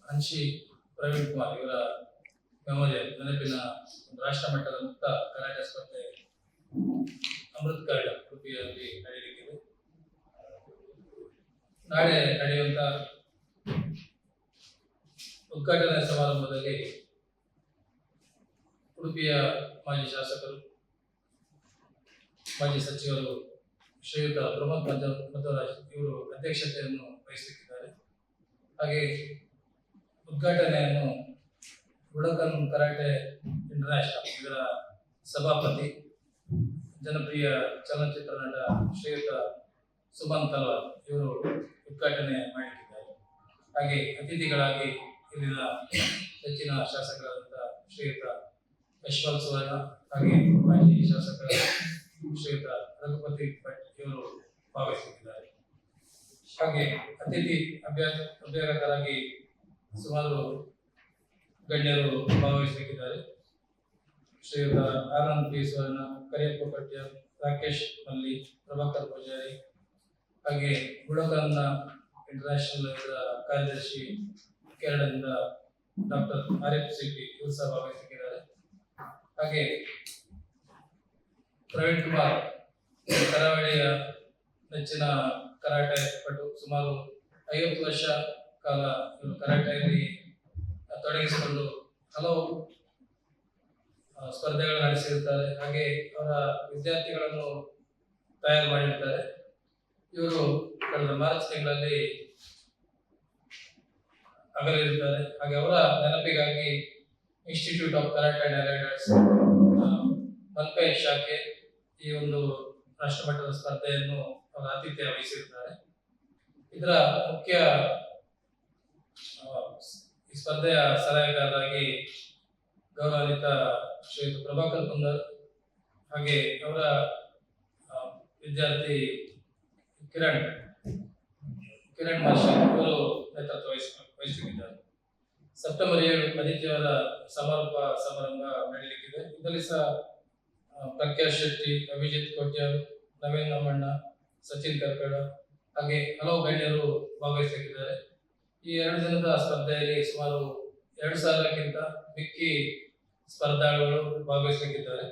ಹಂಚಿ ಪ್ರವೀಣ್ ಕುಮಾರ್ ಇವರ ಮೆಮೋರಿಯಲ್ ನೆನಪಿನ ರಾಷ್ಟ್ರ ಮಟ್ಟದ ಮುಕ್ತ ಕರಾಟೆ ಸ್ಪರ್ಧೆ ಅಮೃತ್ ಕಾರ್ಡ್ ಉಡುಪಿಯಲ್ಲಿ ನಡೆಯಲಿಕ್ಕಿದೆ. ನಾಳೆ ನಡೆಯುವಂತ ಉದ್ಘಾಟನಾ ಸಮಾರಂಭದಲ್ಲಿ ಉಡುಪಿಯ ಮಾಜಿ ಶಾಸಕರು, ಮಾಜಿ ಸಚಿವರು ಶ್ರೀಯುತ ಪ್ರಮೋದ್ ಮಧ್ವರಾಜ್ ಇವರು ಅಧ್ಯಕ್ಷತೆಯನ್ನು ವಹಿಸಲಿದ್ದಾರೆ. ಹಾಗೆ ಉದ್ಘಾಟನೆಯನ್ನು ಬುಡಕನ್ ಕರಾಟೆ ಇಂಟರ್ನ್ಯಾಷನಲ್ ಇದರ ಸಭಾಪತಿ ಜನಪ್ರಿಯ ಚಲನಚಿತ್ರ ನಟ ಶ್ರೀಯುತ ಸುಮನ್ ತಲ್ವಾರ್ ಇವರು ಉದ್ಘಾಟನೆ ಮಾಡಲಿದ್ದಾರೆ. ಹಾಗೆ ಅತಿಥಿಗಳಾಗಿ ಇಲ್ಲಿನ ಹೆಚ್ಚಿನ ಶಾಸಕರಾದಂತಹ ಶ್ರೀಯುತ ಯಶವಂತ್ ಸುವರ್ಣ ಹಾಗೆ ಮಾಜಿ ಶಾಸಕ ಶ್ರೀಯುತ ರಘುಪತಿ ಭಟ್ ಇವರು ಭಾಗವಹಿಸುತ್ತಿದ್ದಾರೆ. ಹಾಗೆ ಅತಿಥಿ ಅಭ್ಯಾಗತರಾಗಿ ಸುಮಾರು ಗಣ್ಯರು ಭಾಗವಹಿಸಲಿದ್ದಾರೆ. ಶ್ರೀಯುತ ಆನಂದ್ ಪಿ ಸುವರ್ಣ, ಕರಿಯಪ್ಪ ಪಟ್ಯ, ರಾಕೇಶ್ ಮಲ್ಲಿ, ಪ್ರಭಾಕರ್ ಪೂಜಾರಿ ಹಾಗೆ ಬುಡಕನ್ನ ಇಂಟರ್ನ್ಯಾಷನಲ್ ಕಾರ್ಯದರ್ಶಿ ಕೇರಳದಿಂದ ಡಾಕ್ಟರ್ ಆರಿಫ್ ಸಿಪಿ ಇವರು ಸಹ ಭಾಗವಹಿಸಿದ್ದಾರೆ. ಹಾಗೆ ಪ್ರವೀಣ್ ಕುಮಾರ್ ಕರಾವಳಿಯ ನೆಚ್ಚಿನ ಕರಾಟೆ ಪಟು, ಸುಮಾರು 50 ವರ್ಷ ಕಾಲ ಇವರು ಕರಾಟೆಯಲ್ಲಿ ತೊಡಗಿಸಿಕೊಂಡು ಹಲವು ಸ್ಪರ್ಧೆಗಳು ನಡೆಸಿರುತ್ತಾರೆ. ಹಾಗೆ ಅವರ ವಿದ್ಯಾರ್ಥಿಗಳನ್ನು ತಯಾರು ಮಾಡಿರ್ತಾರೆ. ಇವರು ಕಳೆದ ಮಾರ್ಚ್ ತಿಂಗಳಲ್ಲಿ ಅಗಲಿರುತ್ತಾರೆ. ಹಾಗೆ ಅವರ ನೆನಪಿಗಾಗಿ institute of karate directors Malpe ಶಾಖೆ ಈ ಒಂದು ರಾಷ್ಟ್ರಮಟ್ಟದ ಸ್ಪರ್ಧೆಯನ್ನು ಅವರ ಆತಿಥ್ಯ ವಹಿಸಿರುತ್ತಾರೆ. ಇದರ ಮುಖ್ಯ ಈ ಸ್ಪರ್ಧೆಯ ಸಲಹೆಗಾರರಾಗಿ ಗೌರವಾನ್ವಿತ ಶ್ರೀಯುತ ಪ್ರಭಾಕರ್ ಕುಂದರ್ ಹಾಗೆ ಅವರ ವಿದ್ಯಾರ್ಥಿ ಕಿರಣ್ ಮಾರ್ಷಲ್ ಇವರು ನೇತೃತ್ವ ವಹಿಸಲಿದ್ದಾರೆ. ಸೆಪ್ಟೆಂಬರ್ 7 ಆದಿತ್ಯವಾರ ಸಮಾರೋಪ ಸಮಾರಂಭ ನಡೆಯಲಿಕ್ಕಿದೆ. ಇದರಲ್ಲಿ ಸಹ ಪ್ರಕಾಶ್ ಶೆಟ್ಟಿ, ಅಭಿಜಿತ್ ಕೋಟ್ಯಾಲ್, ನವೀನ್ ನಮ್ಮಣ್ಣ, ಸಚಿನ್ ಕರ್ಕಡ ಹಾಗೆ ಹಲವು ಗಣ್ಯರು ಭಾಗವಹಿಸಲಿದ್ದಾರೆ. ಈ 2 ದಿನದ ಸ್ಪರ್ಧೆಯಲ್ಲಿ ಸುಮಾರು 2000ಕ್ಕಿಂತ ಮಿಕ್ಕಿ ಸ್ಪರ್ಧಾಳುಗಳು ಭಾಗವಹಿಸಲಿದ್ದಾರೆ.